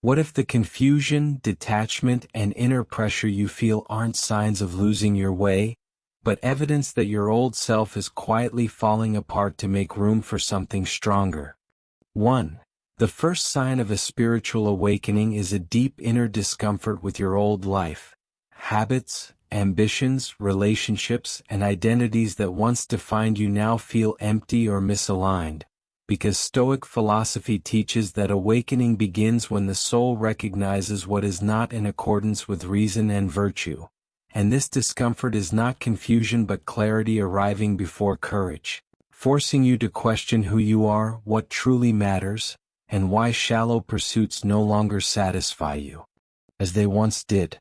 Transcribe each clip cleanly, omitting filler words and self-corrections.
What if the confusion, detachment, and inner pressure you feel aren't signs of losing your way, but evidence that your old self is quietly falling apart to make room for something stronger? 1. The first sign of a spiritual awakening is a deep inner discomfort with your old life. Habits, ambitions, relationships, and identities that once defined you now feel empty or misaligned, because Stoic philosophy teaches that awakening begins when the soul recognizes what is not in accordance with reason and virtue. And this discomfort is not confusion but clarity arriving before courage, forcing you to question who you are, what truly matters, and why shallow pursuits no longer satisfy you, as they once did.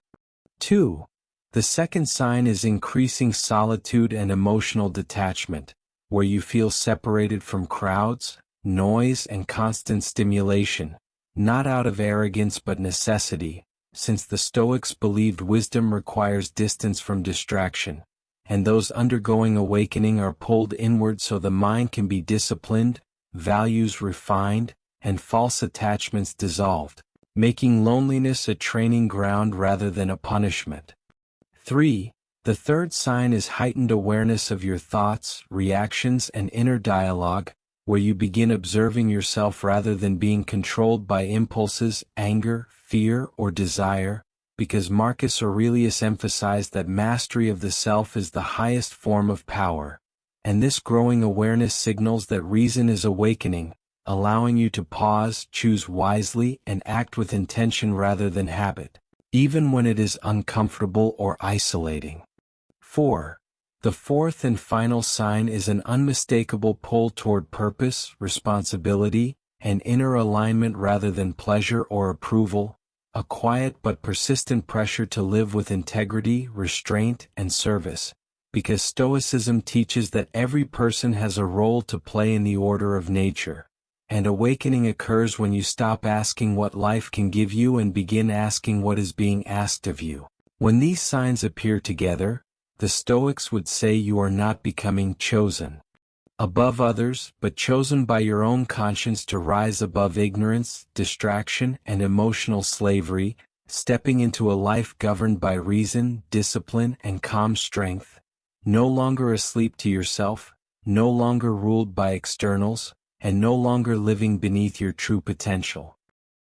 2. The second sign is increasing solitude and emotional detachment, where you feel separated from crowds, noise, and constant stimulation, not out of arrogance but necessity, since the Stoics believed wisdom requires distance from distraction, and those undergoing awakening are pulled inward so the mind can be disciplined, values refined, and false attachments dissolved, making loneliness a training ground rather than a punishment. 3. The third sign is heightened awareness of your thoughts, reactions, and inner dialogue, where you begin observing yourself rather than being controlled by impulses, anger, fear, or desire, because Marcus Aurelius emphasized that mastery of the self is the highest form of power, and this growing awareness signals that reason is awakening, allowing you to pause, choose wisely, and act with intention rather than habit, even when it is uncomfortable or isolating. 4. The fourth and final sign is an unmistakable pull toward purpose, responsibility, and inner alignment rather than pleasure or approval, a quiet but persistent pressure to live with integrity, restraint, and service, because Stoicism teaches that every person has a role to play in the order of nature. And awakening occurs when you stop asking what life can give you and begin asking what is being asked of you. When these signs appear together, the Stoics would say you are not becoming chosen above others, but chosen by your own conscience to rise above ignorance, distraction, and emotional slavery, stepping into a life governed by reason, discipline, and calm strength, no longer asleep to yourself, no longer ruled by externals, and no longer living beneath your true potential.